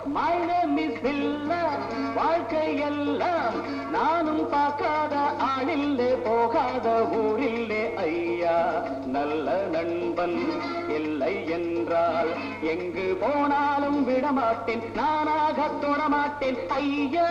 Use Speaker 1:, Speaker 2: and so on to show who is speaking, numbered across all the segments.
Speaker 1: My name is Villa. வாழ்க்கை எல்லாம் நானும் பார்க்காத ஆளில்லே போகாத ஊரில்லே ஐயா நல்ல நண்பன் இல்லை என்றால் எங்கு போனாலும் விடமாட்டேன் நானாக தொடமாட்டேன் ஐயா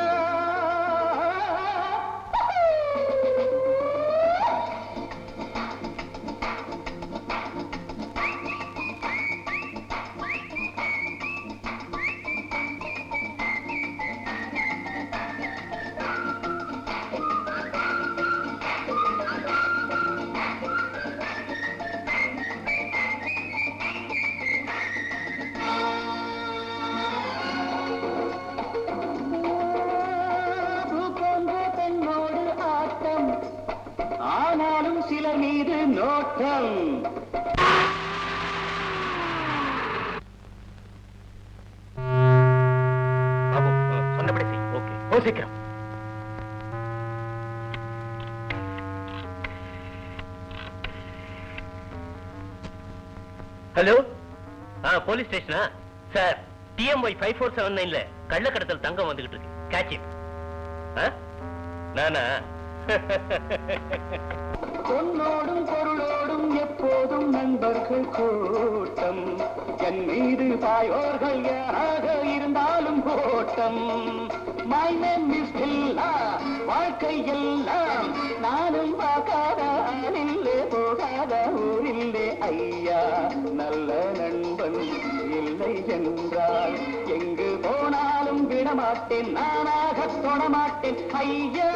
Speaker 1: ஆனாலும் சிலர் மீது நோட்டம்
Speaker 2: பாபு சொன்னபடி செய். ஓகே ஓ சீக்கிரம். ஹலோ போலீஸ் ஸ்டேஷனா சார்? டிஎம்ஒய் 5479ல கள்ளக்கடத்தல் தங்கம் வந்துகிட்டு இருக்கு. Catch it. நானா?
Speaker 1: பொன்னோடும் பொருளோடும் எப்போதும் நண்பர்கள் கூட்டம் என் மீது பாயோர்கள் யாராக இருந்தாலும் கோட்டம் My name is Villa. வாழ்க்கை எல்லாம் நானும் பார்க்காத ஆளில்லே போகாத ஊரில்லே ஐயா நல்ல நண்பன் இல்லை என்றால் எங்கு போனாலும் விடமாட்டேன் நானாக தொடமாட்டேன் ஐயா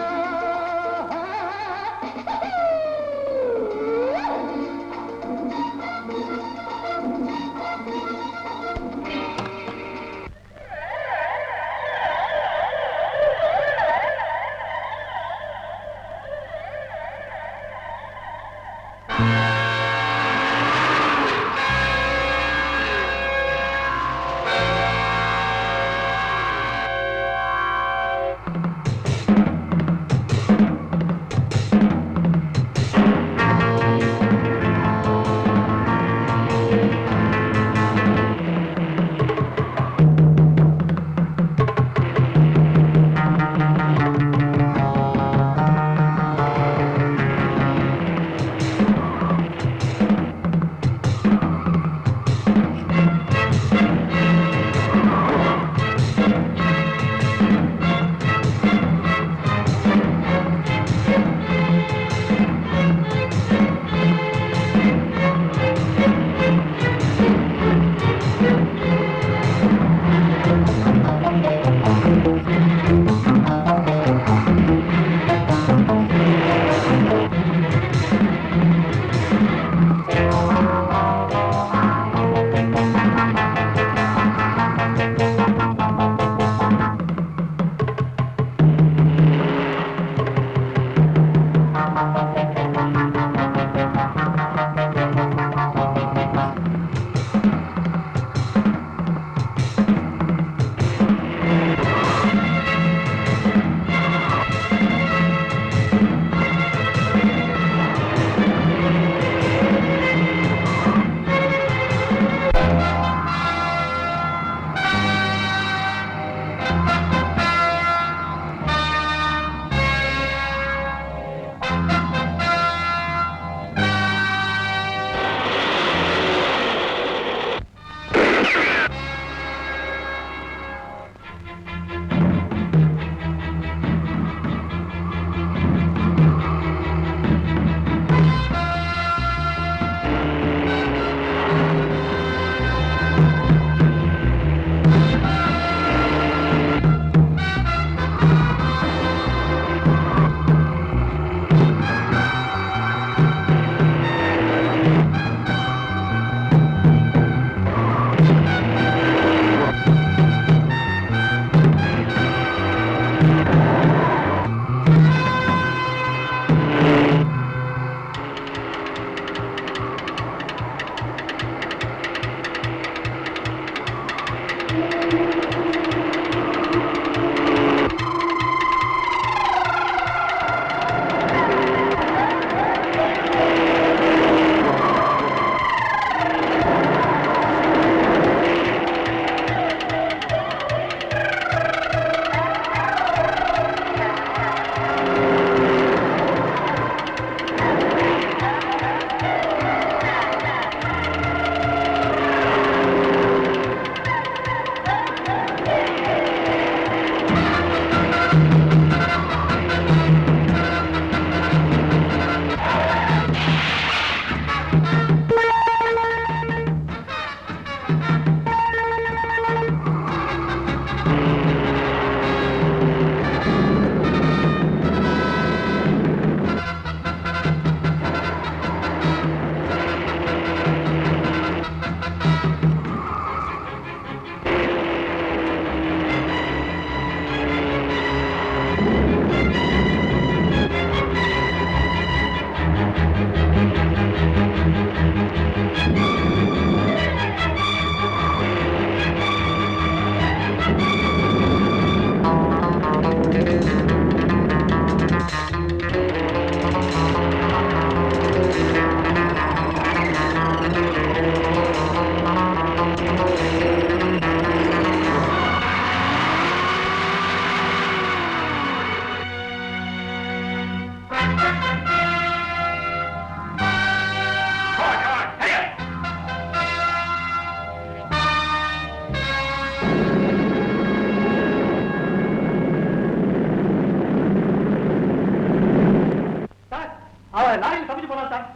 Speaker 1: லாரியில் தப்பிச்சு போலாம் சார்.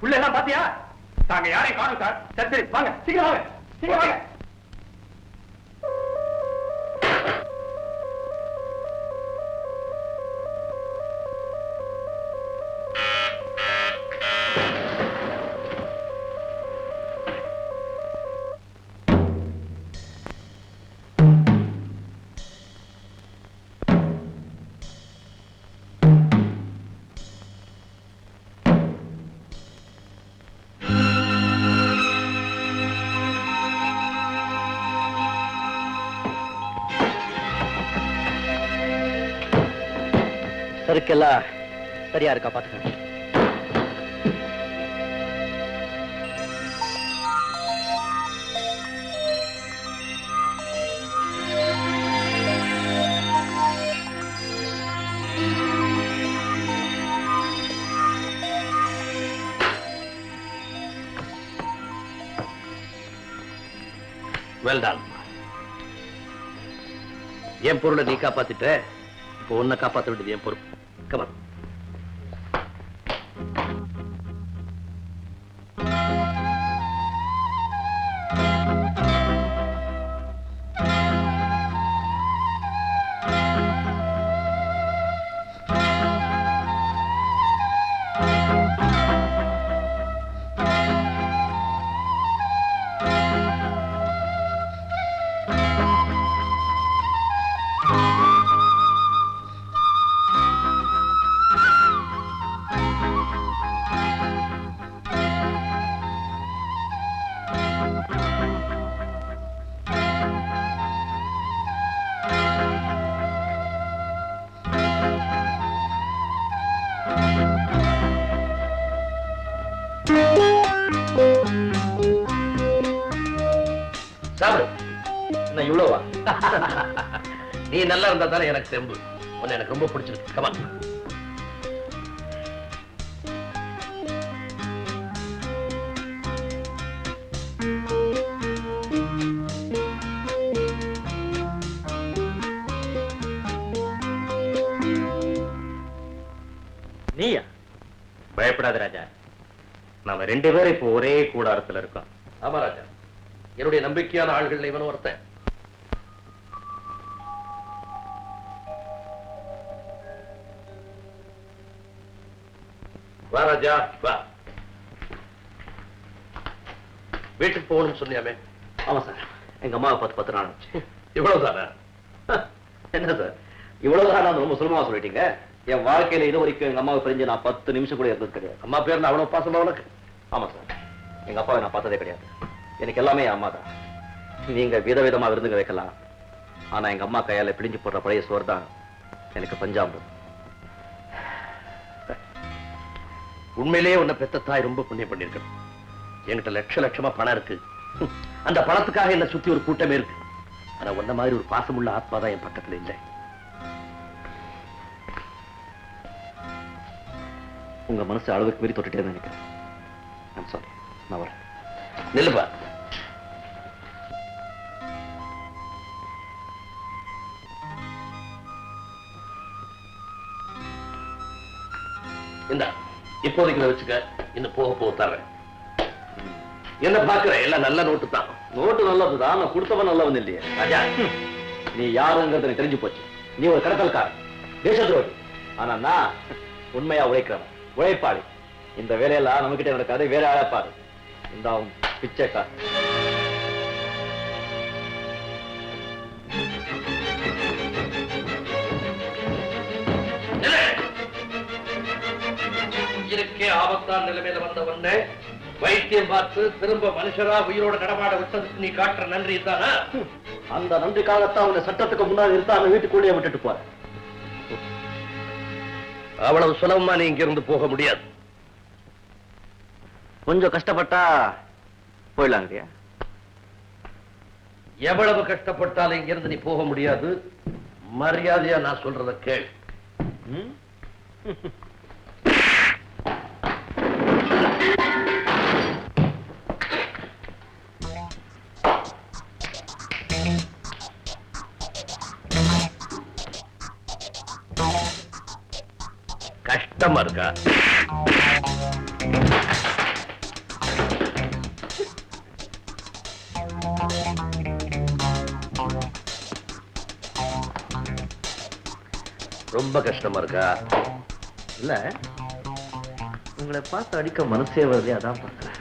Speaker 1: உள்ள எல்லாம் பாத்தியா? நாங்க யாரையும் காணும் சார். சரி சரி வாங்க, சீக்கிரம் வாங்க, சீக்கிரம் வாங்க.
Speaker 2: சருக்கெல்லாம் சரியா இருக்கா பாத்துக்க. Well done. என் பொருளை நீ காப்பாத்திட்ட, இப்போ உன்னை காப்பாற்ற வேண்டியது என் பொறுப்பு. Come on. சாப்பிடு. என்ன இவ்வளவா? நீ நல்லா இருந்தா தானே எனக்கு தெம்பு. உன்னை எனக்கு ரொம்ப பிடிச்சிருக்கு. கமா. நீயா? பயப்படாத ராஜா. நாம 2 பேரும் இப்போ ஒரே கூடாரத்துல இருக்கோம். ஆமா ராஜா, என்னுடைய நம்பிக்கையான ஆள்கள் இவன் ஒருத்தன். வா ராஜா வா. வீட்டுக்கு போகணும்னு சொன்னியாமே? ஆமா சார், எங்க அம்மாவை பார்த்து 10 நாள் ஆச்சு. இவ்வளவுதானா? என்ன சார் இவ்வளவுதானா? ரொம்ப சுலபமா சொல்லிட்டீங்க. என் வாழ்க்கையில இது வரைக்கும் எங்க அம்மாவை பிரிஞ்சு நான் 10 நிமிஷம் கூட இருந்தது கிடையாது. அம்மா பேர் அவ்வளவு பாசமா உனக்கு? ஆமா சார், எங்க அப்பாவை நான் பார்த்ததே கிடையாது. எனக்கு எல்லாமே என் அம்மா தான். நீங்க விதவிதமா விருந்துங்க வைக்கலாம், ஆனா எங்க அம்மா கையால பிடிஞ்சு போடுற பழைய சோறு தான் எனக்கு பஞ்சாம்பு. உண்மையிலேயே உன்னை பெத்த தாய் ரொம்ப புண்ணியம் பண்ணிருக்கணும். என்கிட்ட லட்சமா பணம் இருக்கு. அந்த பணத்துக்காக என்ன சுத்தி ஒரு கூட்டமே இருக்கு. ஆனா உன்ன மாதிரி ஒரு பாசமுள்ள ஆத்மா தான் என் பக்கத்துல இல்லை. உங்க மனசு அளவுக்கு மீறி தொட்டுட்டே தான் நினைக்கிறேன். ஐம் சாரி, நான் வரேன். நில்லுப்பா. இந்த இப்போதைக்கு வச்சுக்க, இன்னும் போக போக தர்றேன். என்ன பாக்குற? எல்லாம் நல்ல நோட்டு தான். நோட்டு நல்லதுதான், நான் கொடுத்தவன் நல்லவன் இல்லையே ராஜா. நீ யாருங்கிறது எனக்கு தெரிஞ்சு போச்சு. நீ ஒரு கடத்தல்காரன், தேச துரோகி. ஆனா நான் உண்மையா உழைக்கிறவன், உழைப்பாளி. இந்த வேலையெல்லாம் நம்ம கிட்ட நடக்காது, வேற அழைப்பாரு. இந்த பிச்சைக்கா. இருக்கே ஆபத்தான நிலைமையில வந்த உடனே வைத்தியம் பார்த்து திரும்ப மனுஷரா உயிரோட நடமாட விட்டதுக்கு நீ காட்டுற நன்றி தானா? அந்த நன்றிக்காகத்தான் உன்னை சட்டத்துக்கு முன்னாடி இருந்தாங்க வீட்டுக்குள்ளேயே விட்டுட்டு போற. அவ்வளவு சுலபமா நீ இங்க இருந்து போக முடியாது. கொஞ்சம் கஷ்டப்பட்டா போயிடலாங்கய்யா. எவ்வளவு கஷ்டப்பட்டாலும் இங்கிருந்து நீ போக முடியாது. மரியாதையா நான் சொல்றத கேள். கஷ்டமா இருக்கா? ரொம்ப கஷ்டமா இருக்கா? இல்ல, உங்களை பார்த்து அடிக்க மனசே வருது, அதான் பார்க்கிறேன்.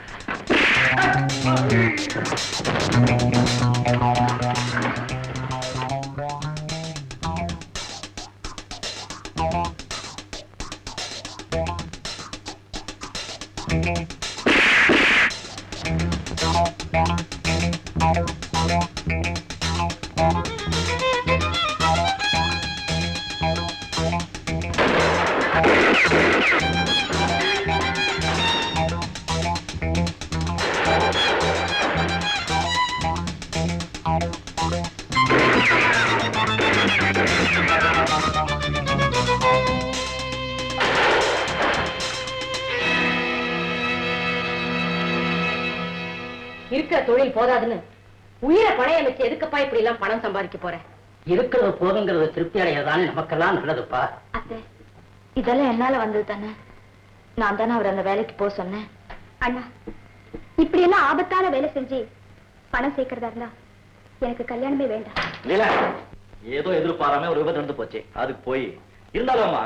Speaker 3: இருக்கிற தொழில் போதாதுன்னு உயிரை பணைய வச்சு எதுக்குப்பா இப்படி எல்லாம் பணம் சம்பாதிக்க போறேன்?
Speaker 4: இருக்கிறது போதுங்கிறது திருப்தி அடையதானே நமக்கெல்லாம் நல்லதுப்பா.
Speaker 5: அத்தை, இதெல்லாம் என்னால வந்தது தானே. நான் தானே அவர் அந்த வேலைக்கு போக சொன்னேன். அண்ணா, இப்படி எல்லாம் ஆபத்தான வேலை செஞ்சு பணம் சேர்க்கறதா இருந்தா எனக்கு கல்யாணமே வேண்டாம்.
Speaker 2: ஏதோ எதிர்பாராம ஒரு விபத்து நடந்து போச்சு, அதுக்கு போய் இருந்தாலும்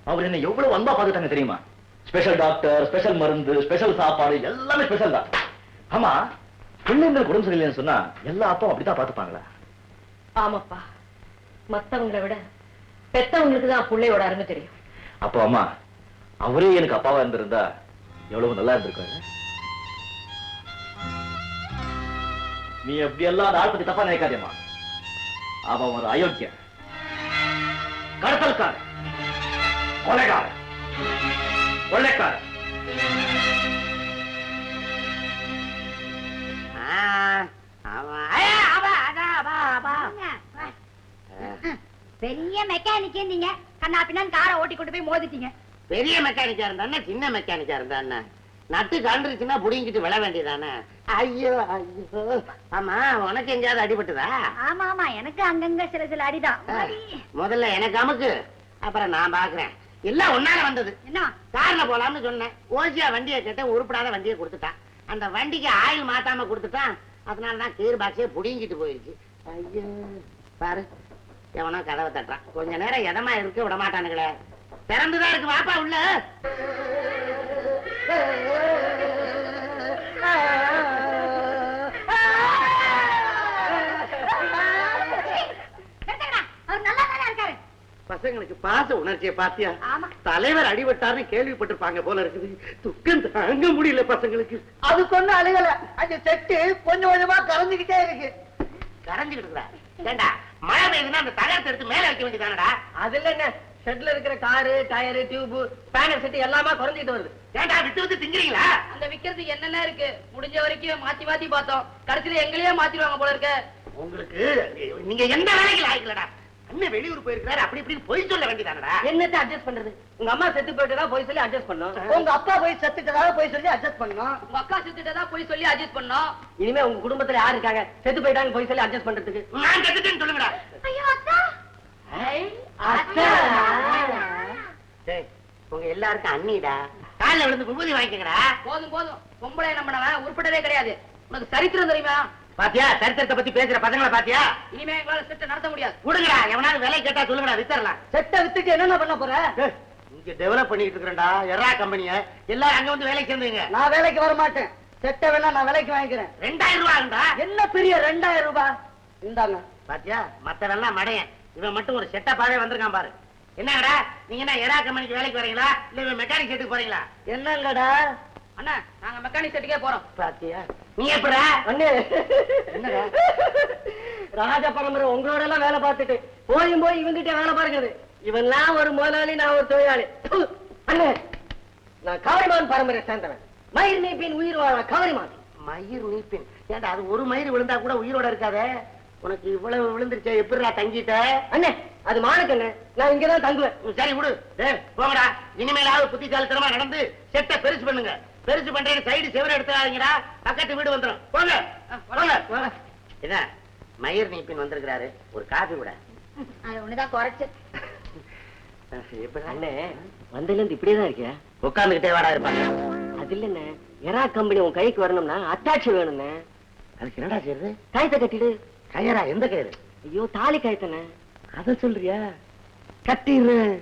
Speaker 2: அவர் என்ன எவ்வளவு அன்பா பாத்துட்டாங்க தெரியுமா? ஸ்பெஷல் டாக்டர், ஸ்பெஷல் மருந்து, ஸ்பெஷல் சாப்பாடு, எல்லாமே ஸ்பெஷல் தான். ஆமா, பிள்ளைங்கள் குடும்பம் சரியில்லைன்னு சொன்னா எல்லா அப்பாவும் அப்படித்தான் பாத்துப்பாங்களா?
Speaker 3: ஆமாப்பா, மத்தவங்களை விட பெத்தவங்களுக்கு தான் பிள்ளையோட அருமை தெரியும்.
Speaker 2: அப்போ அம்மா, அவரே எனக்கு அப்பாவா இருந்திருந்தா எவ்வளவு நல்லா இருந்திருக்காங்க. நீ எப்படி எல்லாம் அந்த ஆள் பத்தி தப்பா நினைக்காதேம்மா. அவன் ஒரு அயோக்கிய, கடத்தல்கார, கொலைகார, கொள்ளைக்கார.
Speaker 5: பெரிய மெக்கானிக் நீங்க கண்ணா பின்னான்னு காரை ஓட்டி கொண்டு போய் மோதிட்டீங்க.
Speaker 4: பெரிய மெக்கானிக்கா இருந்தா சின்ன மெக்கானிக்கா இருந்தா நட்டு கண்டுருச்சுன்னா புடிங்கிட்டு விழ வேண்டியதானே. ஐயோ ஐயோ. ஆமா, உனக்கு எங்கேயாவது அடிபட்டுதா?
Speaker 5: ஆமா ஆமா, எனக்கு அங்கங்க சில சில அடிதான்.
Speaker 4: முதல்ல எனக்கு அமுக்கு, அப்புறம் நான் பாக்குறேன். எல்லாம் ஒன்னால வந்தது.
Speaker 5: என்ன?
Speaker 4: கார்ல போலாம்னு சொன்னேன். ஓசியா வண்டியை கேட்ட உருப்படாத வண்டியை கொடுத்துட்டான். அந்த வண்டிக்கு ஆயில் மாத்தாம கொடுத்துட்டான். அதனாலதான் கீர் பாக்ஸே புடிங்கிட்டு போயிருச்சு. ஐயோ, பாரு, எவனோ கதவை தட்டுறான். கொஞ்ச நேரம் எதமா இருக்க விட மாட்டானுங்களே. திறந்துதான் இருக்கு, வாப்பா உள்ள. பசங்களுக்கு பாச உணர்ச்சியை பாத்தியா? தலைவர் அடிபட்டார்னு கேள்விப்பட்டிருப்பாங்க போல இருக்குது. துக்கம் தாங்க முடியல பசங்களுக்கு.
Speaker 6: அது கொண்டு அழுகல, அந்த செட்டு கொஞ்சம் கொஞ்சமா கலந்துகிட்டே இருக்கு.
Speaker 4: கரைஞ்சுக்கிட்டு இருக்கா? ஏண்டா, மழை பெய்யுதுன்னா அந்த தகரத்தை எடுத்து மேல வைக்க வேண்டியதானடா?
Speaker 6: அதுல என்ன, ஷெட்ல இருக்கிற car, tyre, tube, banner set எல்லாமே குறைஞ்சிட்டு வருது.
Speaker 4: ஏண்டா, விட்டு விட்டு திங்கிறீங்களா?
Speaker 3: அந்த விக்கிறதுக்கு என்னென்ன இருக்கு? முடிஞ்ச வரைக்கும் மாத்தி மாத்தி பார்த்தோம். கடைசியில எங்களையே மாத்திடுவாங்க போல இருக்க.
Speaker 4: உங்களுக்கு நீங்க எந்த வேலைக்கு ஆயிக்கலடா. அண்ணன் வெளியூர் போயிருக்காரு, அப்படி இப்படி போய் சொல்ல வேண்டியதானடா?
Speaker 6: என்னத்தை அட்ஜஸ்ட் பண்றது? உங்க அம்மா செத்து போயிட்டதா போய் சொல்லி அட்ஜஸ்ட் பண்ணோம். உங்க அப்பா போய் செத்துட்டதாக போய் சொல்லி அட்ஜஸ்ட் பண்ணோம்.
Speaker 3: உங்க அக்கா செத்துட்டதா போய் சொல்லி அட்ஜஸ்ட் பண்ணோம்.
Speaker 6: இனிமே உங்க குடும்பத்துல யாரு இருக்காங்க செத்து போயிட்டாங்க போய் சொல்லி அட்ஜஸ்ட் பண்றதுக்கு?
Speaker 4: நான் செத்துட்டேன்னு சொல்லுங்கடா.
Speaker 5: ஐயோ அத்தா,
Speaker 4: டேய், உங்க எல்லாருக்கும் அண்ணிடா. காலைல விழுந்து விபூதி வாங்கிக்கங்கடா.
Speaker 3: போதும் போதும், பொம்பளை நம்பினவன் உருப்பட்டதே கிடையாது. உனக்கு சரித்திரம் தெரியுமா?
Speaker 4: பாத்தியா, சரித்திரத்தை பத்தி பேசுற பசங்களை பாத்தியா?
Speaker 3: இனிமே எங்களால செட்டை நடத்த முடியாது.
Speaker 4: விடுங்கடா, எவனாவது வேலை கேட்டா சொல்லுங்கடா, வித்தரலாம்.
Speaker 6: செட்டை வித்துட்டு என்னென்ன பண்ண போற?
Speaker 4: இங்க டெவலப் பண்ணிட்டு இருக்கிறேன்டா எரா கம்பெனிய. எல்லாரும் அங்க வந்து வேலைக்கு சேர்ந்துங்க.
Speaker 6: நான் வேலைக்கு வர மாட்டேன். செட்டை வேணா நான் வேலைக்கு வாங்கிக்கிறேன்.
Speaker 4: 2000 ரூபாய்டா.
Speaker 6: என்ன பெரிய 2000 ரூபாய்? இந்தாங்க.
Speaker 4: பாத்தியா, மத்தவெல்லாம் மடையன். இவன் மட்டும் ஒரு செட்டப்பாவே வந்திருக்கான் பாரு. என்னங்கடா, நீங்க என்ன எரா கம்பெனிக்கு வேலைக்கு வரீங்களா இல்ல இவன் மெக்கானிக் செட்டுக்கு போறீங்களா?
Speaker 6: என்னங்கடா?
Speaker 3: அண்ணா, நாங்க மெக்கானிக் செட்டுக்கே போறோம்.
Speaker 4: பாத்தியா, நீ எப்படா?
Speaker 6: அண்ணே,
Speaker 4: என்னடா?
Speaker 6: ராஜ பரம்பரை உங்களோட எல்லாம் வேலை பார்த்துட்டு போய் இவங்கிட்ட வேலை பாருங்க. இவன்லாம் ஒரு முதலாளி, நான் ஒரு தொழிலாளி. அண்ணே, நான் கவரிமான் பரம்பரை சேர்ந்தவன். மயிர் நீப்பின் உயிர் வாழ கவரிமான்.
Speaker 4: மயிர் நீப்பின்? ஏண்டா, அது ஒரு மயிர் விழுந்தா கூட உயிரோட இருக்காதே. உனக்கு இவ்வளவு விழுந்துருச்சே, எப்படிடா தங்கிட்ட?
Speaker 6: அண்ணே அது மானுக்கு நான் இங்கதான் தங்குவேன்.
Speaker 4: சரி விடு. போங்கடா, இனிமேலாவது புத்திசாலித்தனமா நடந்து செட்டை பெருசு பண்ணுங்க. பெருசு பண்றேன்னு சைடு செவர எடுத்துறாதீங்கடா, பக்கத்து வீடு வந்துடும். போங்க போங்க. என்ன மயிர் நீப்பின் வந்திருக்கிறாரு, ஒரு காபி விட.
Speaker 5: அது ஒண்ணுதான் குறைச்சு.
Speaker 6: அண்ணே வந்ததுல இருந்து இப்படியே தான் இருக்கியா?
Speaker 4: உட்காந்துக்கிட்டே வாடா இருப்பாங்க.
Speaker 6: அது இல்லண்ணே, எரா கம்பெனி உன் கைக்கு வரணும்னா அத்தாட்சி வேணும்ண்ணே.
Speaker 4: அதுக்கு என்னடா செய்யறது?
Speaker 6: காயத்தை கட்டிடு.
Speaker 4: கயரா? எந்த கயிறு?
Speaker 6: ஐயோ தாலி காயத்தண்ணே.
Speaker 4: அத சொல்றியா? கட்டிடுறேன்.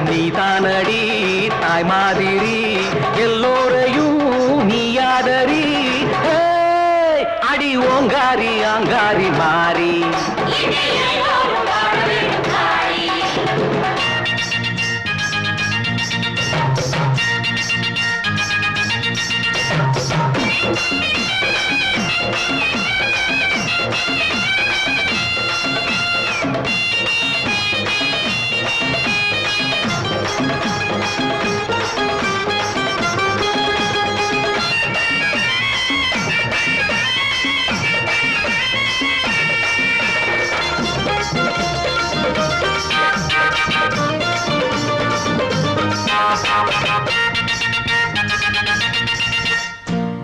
Speaker 7: நீதானடி தாய் மாதிரி எல்லோரையும் நீயாதரி அடி ஓங்காரி ஆங்காரி மாறி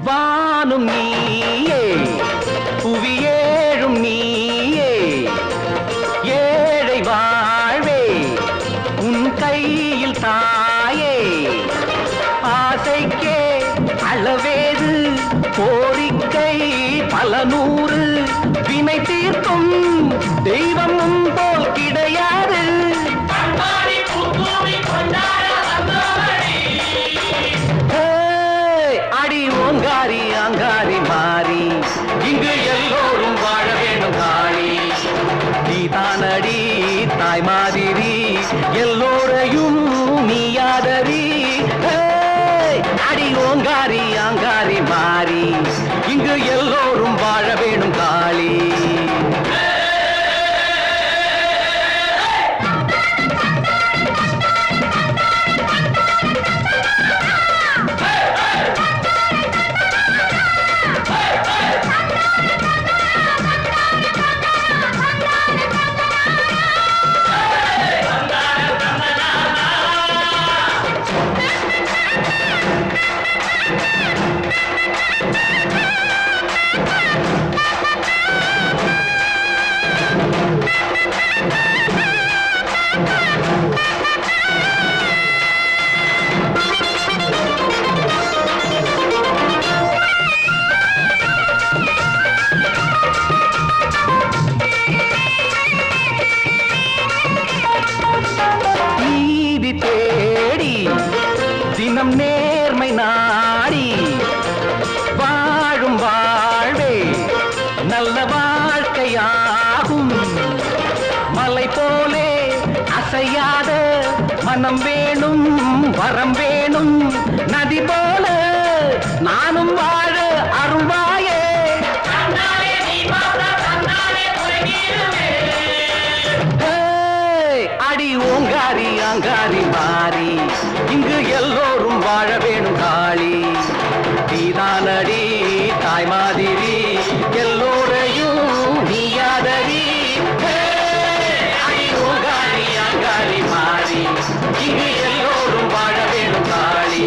Speaker 7: வானும் நீயே புவியேழும் நீயே ஏழை வாழ்வே உன் கையில் தாயே ஆசைக்கே அளவேது கோரிக்கை பல நூறு வினை தீர்க்கும் தெய்வம் உன் போல் கிடையாது அடி ஓங்காரி ஆங்காரி மாறி இங்கு எல்லோரும் வாழ வேண்டும் காளி நீதானடி தாய் மாதிரி எல்லோரையும் நீயாதரி அடி ஓங்காரி ஆங்காரி மாறி இங்கு எல்லோரும் வாழ வேண்டும் காளி வரம் வேணும் நதி போல நானும் வாழ அருள்வாயே. அடி ஓங்காரி ஆங்காரி மாறி இங்கு எல்லோரும் வாழ வேணும் காளி. நீதானடி தாய் மாதிரி எல்லோரையும் நீயாதடி. அடி ஓங்காரி ஆங்காரி மாறி இங்கு எல்லோரும் வாழ வேணும் காளி.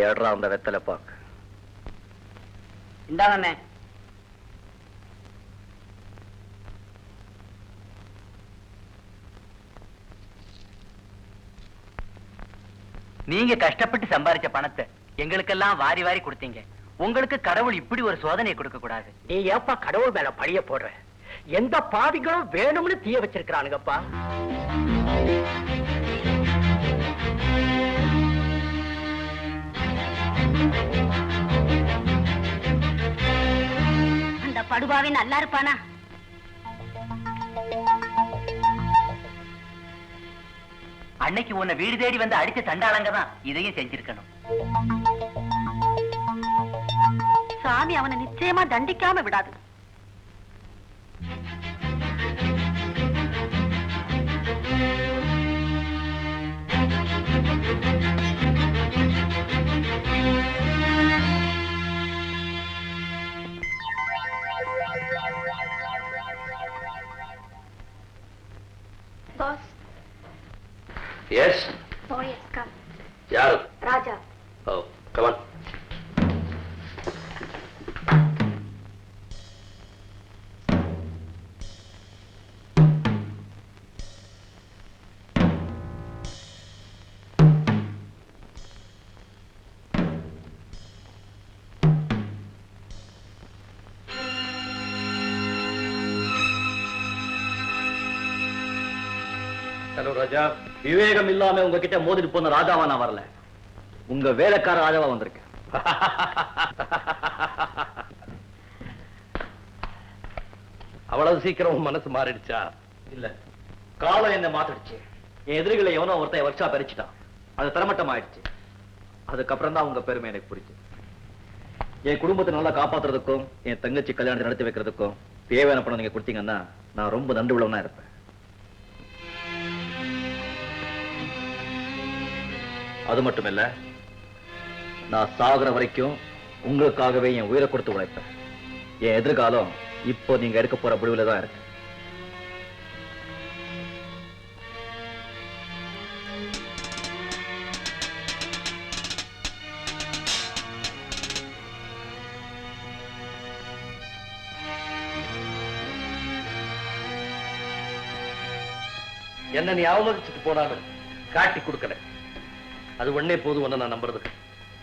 Speaker 2: எட்ரா அந்த வெத்தலை பாக்கு.
Speaker 6: இந்தாங்கண்ணே.
Speaker 8: நீங்க கஷ்டப்பட்டு சம்பாதிச்ச பணத்தை எங்களுக்கெல்லாம் வாரி வாரி கொடுத்தீங்க. உங்களுக்கு கடவுள் இப்படி ஒரு சோதனை கொடுக்க கூடாது.
Speaker 6: நீ ஏப்பா கடவுள் மேல பழிய போடுற? எந்த பாவிகளும் வேணும்னு தீய வச்சிருக்கிறானுங்கப்பா.
Speaker 5: அந்த படுபாவே நல்லா இருப்பானா?
Speaker 8: அன்னைக்கு உன்னை வீடு தேடி வந்து அடிச்ச தண்டாளங்க தான் இதையும் செஞ்சிருக்கணும்.
Speaker 5: சாமி அவனை நிச்சயமா தண்டிக்காம விடாது. Boss.
Speaker 2: Yes.
Speaker 5: Oh yes, come.
Speaker 2: யாரு?
Speaker 5: Raja.
Speaker 2: Oh, come on. Hello Raja. விவேகம் இல்லாம உங்ககிட்ட மோதிட்டு போன ராஜாவா நான் வரல, உங்க வேலைக்கார ராஜாவா வந்திருக்கேன்.
Speaker 1: அவ்வளவு சீக்கிரம் மனசு மாறிடுச்சா?
Speaker 2: இல்ல, காலம் என்ன மாத்திடுச்சு. என் எதிரிகளை எவனோ ஒருத்தன் வர்ஷா பறிச்சுட்டான். அது தரமட்டம் ஆயிடுச்சு. அதுக்கப்புறம் தான் உங்க பெருமை எனக்கு புரிச்சு. என் குடும்பத்தை நல்லா காப்பாத்துறதுக்கும் என் தங்கச்சி கல்யாணத்தை நடத்தி வைக்கிறதுக்கும் தேவையான பணம் நீங்க கொடுத்தீங்கன்னா நான் ரொம்ப நன்றி உள்ளவனா இருப்பேன். அது மட்டும் இல்ல, நான் சாகுற வரைக்கும் உங்களுக்காகவே என் உயிரை கொடுத்து உழைப்பேன். என் எதிர்காலம் இப்போ நீங்க எடுக்க போற முடிவுல தான் இருக்கு.
Speaker 1: என்ன நீ அவமதிச்சுட்டு போனாலும் காட்டி கொடுக்கல. அது ஒன்னே போதும் ஒன்னு நான் நம்புறதுக்கு.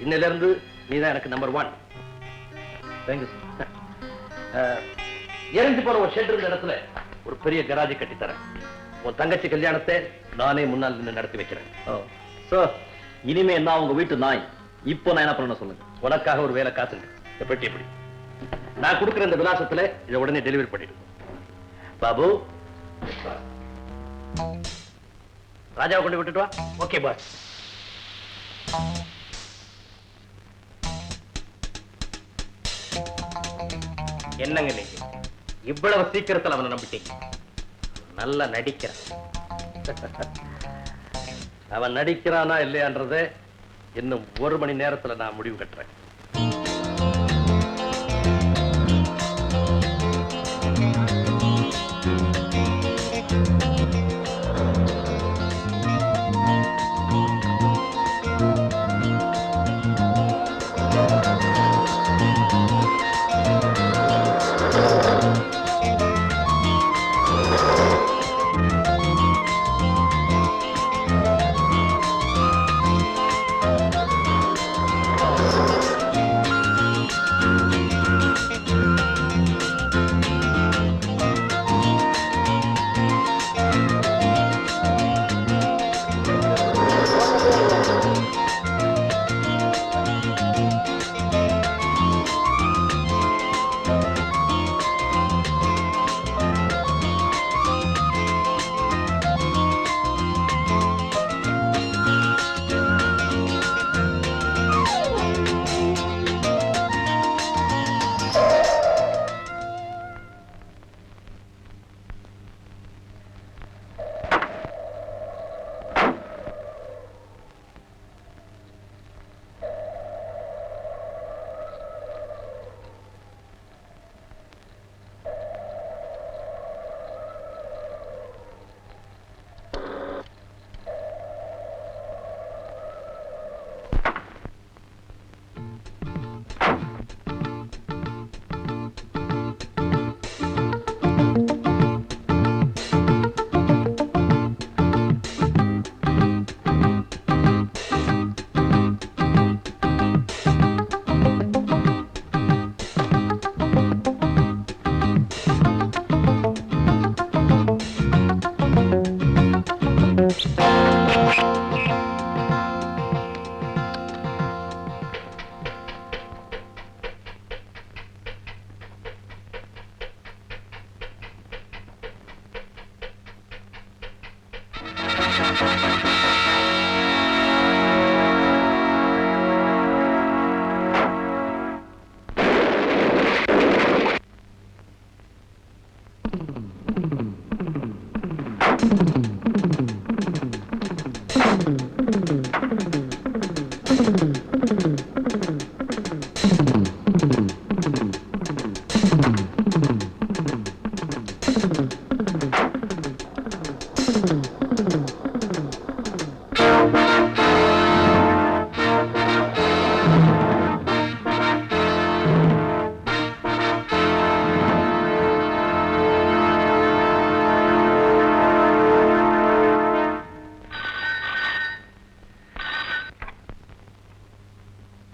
Speaker 1: இன்னில இருந்து நீதான் எனக்கு நம்பர் 1.
Speaker 2: Thank you sir.
Speaker 1: எரிஞ்சு போன ஒரு ஷெட் இருந்த இடத்துல ஒரு பெரிய கராஜை கட்டி தரேன். உன் தங்கச்சி கல்யாணத்தை நானே முன்னால் நின்று நடத்தி வைக்கிறேன்.
Speaker 2: சார், இனிமே நான் உங்க வீட்டு நாய். இப்போ நான் என்ன பண்ணணும் சொல்லுங்க.
Speaker 1: உனக்காக ஒரு வேலை காத்துங்க. இந்த பெட்டி எப்படி நான் கொடுக்குற இந்த விலாசத்துல இதை உடனே டெலிவரி பண்ணிடு. பாபு, ராஜாவை கொண்டு விட்டுட்டு வா. Okay boss. என்னங்க நீங்க இவ்வளவு சீக்கிரத்தில் அவனை நம்பிட்டீங்க? நல்லா நடிக்கிறான். அவன் நடிக்கிறானா இல்லையான்றதை இன்னும் 1 மணி நேரத்துல நான் முடிவு கட்டுறேன்.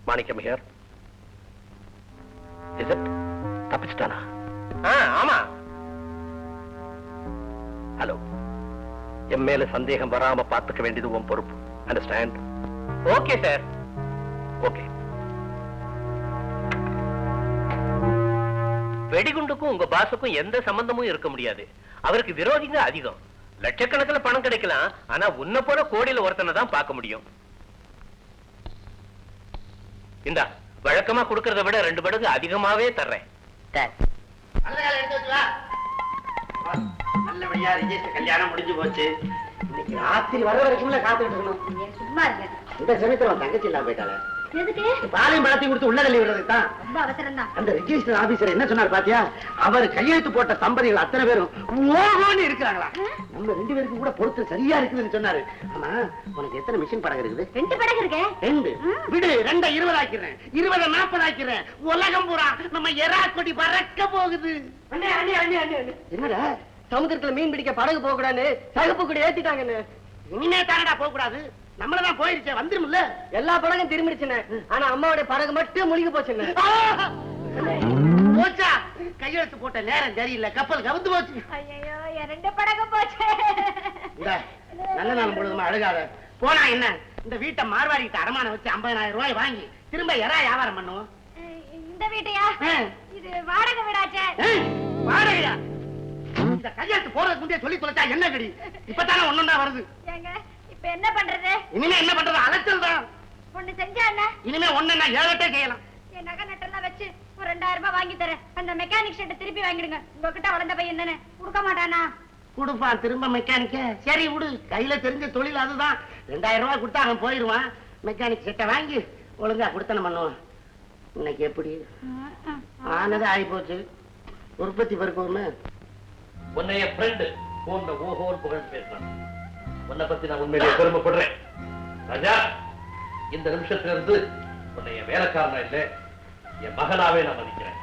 Speaker 1: மாணிக்கம் ஹியர். Is it? தப்பிச்சிட்டானா? ஆமா. ஹலோ, என் மேல சந்தேகம் வராம பார்த்துக்க வேண்டியது உன் பொறுப்பு. அண்டர்ஸ்டாண்ட்? Okay sir. ஓகே. வெடிகுண்டுக்கும் உங்க பாசுக்கும் எந்த சம்பந்தமும் இருக்க முடியாது. அவருக்கு விரோதிங்க அதிகம். லட்சக்கணக்கில் பணம் கிடைக்கலாம். ஆனா உன்னை போல கோடியில ஒருத்தனை தான் பார்க்க முடியும். இந்த வழக்கமா கொடுக்கறத விட 2 மடங்கு அதிகமாவே தர்றேன்.
Speaker 4: நல்லபடியா ரிஜிஸ்டர் கல்யாணம் முடிஞ்சு போச்சு. இன்னைக்கு ராத்திரி வர வரைக்கும்ல காத்துட்டு இருக்கணும்.
Speaker 5: சும்மா இருங்க.
Speaker 4: இந்த சமயத்துல தங்கச்சி இல்லாம போயிட்டாளே.
Speaker 5: எதுக்கு?
Speaker 4: பாலையும் பழத்தையும் கொடுத்து உள்ள தள்ளி விடுறதுக்கு தான்.
Speaker 5: ரொம்ப அவசரம் தான்.
Speaker 4: அந்த ரெஜிஸ்டர் ஆபீசர் என்ன சொன்னார் பாத்தியா? அவர் கையெழுத்து போட்ட தம்பதிகள் அத்தனை பேரும் ஓஹோன்னு இருக்கிறாங்களா? நம்ம 2 பேருக்கும் கூட பொறுத்து சரியா இருக்குதுன்னு சொன்னாரு. ஆமா, உனக்கு எத்தனை மிஷின் படகு இருக்குது?
Speaker 5: 2 படகு இருக்கு.
Speaker 4: 2 விடு, 2 20 ஆக்கிறேன், 20 40 ஆக்கிறேன். உலகம் பூரா நம்ம எறா கொடி பறக்க போகுது.
Speaker 6: அண்ணே அண்ணே அண்ணே அண்ணே
Speaker 4: என்னடா
Speaker 6: சமுத்திரத்துல மீன் பிடிக்க படகு போக கூடாது, சகப்பு கூட ஏத்திட்டாங்கன்னு.
Speaker 4: இனிமே தானடா போக கூடாது. நம்மளதான் போயிருச்சே, வந்துரும்ல.
Speaker 6: எல்லா படகும் திரும்பிடுச்சுன்னு. ஆனா அம்மாவுடைய படகு மட்டும் முழுகி போச்சுன்னு.
Speaker 4: போச்சா? கையெழுத்து போட்ட நேரம் சரியில்லை, கப்பல் கவுந்து போச்சு.
Speaker 5: ஐயோ, 2 படகு போச்சு.
Speaker 4: நல்ல நாள் பொழுதுமா அழுகாத. போனா என்ன, இந்த வீட்டை மார்வாடிக்கிட்ட அடமானம் வச்சு 50,000 ரூபாய் வாங்கி திரும்ப எறா வியாபாரம் பண்ணுவோம்.
Speaker 5: இந்த வீட்டையா? இது வாடகை வீடாச்சே.
Speaker 4: வாடகையா? இந்த கையெழுத்து போறதுக்கு முன்னே சொல்லி தொலைச்சா என்ன கடி? இப்பதானே ஒண்ணுன்னா வருது.
Speaker 5: ஏங்க, இப்ப என்ன பண்றது?
Speaker 4: இனிமே என்ன பண்றது? அலைச்சல் தான்.
Speaker 5: ஒண்ணு செஞ்சா என்ன?
Speaker 4: இனிமே ஒண்ணு 7 செய்யலாம்.
Speaker 5: என் நகை நட்டெல்லாம் வச்சு ஒரு 2000 ரூபாய் வாங்கி தரேன். அந்த மெக்கானிக் ஷெட்டை திருப்பி வாங்கிடுங்க. உங்ககிட்ட வளர்ந்த பையன் தானே, கொடுக்க மாட்டானா?
Speaker 4: கொடுப்பான் திரும்ப மெக்கானிக்க. சரி விடு, கையில தெரிஞ்ச தொழில் அதுதான். 2000 ரூபாய் கொடுத்தா அவன் போயிடுவான். மெக்கானிக் செட்டை வாங்கி ஒழுங்கா கொடுத்தன பண்ணுவான். இன்னைக்கு எப்படி ஆனது ஆகி போச்சு. உற்பத்தி பெருக்கவுமே
Speaker 2: உன்னைய ஃப்ரெண்டு போன்ற ஓஹோன்னு புகழ் பேசினான். உன்னை பத்தி நான் உண்மையிலேயே பெருமைப்படுறேன் ராஜா. இந்த நிமிஷத்துல இருந்து உன்னை என் வேலைக்காரனா இல்லை, என் மகனாவே நான் மதிக்கிறேன்.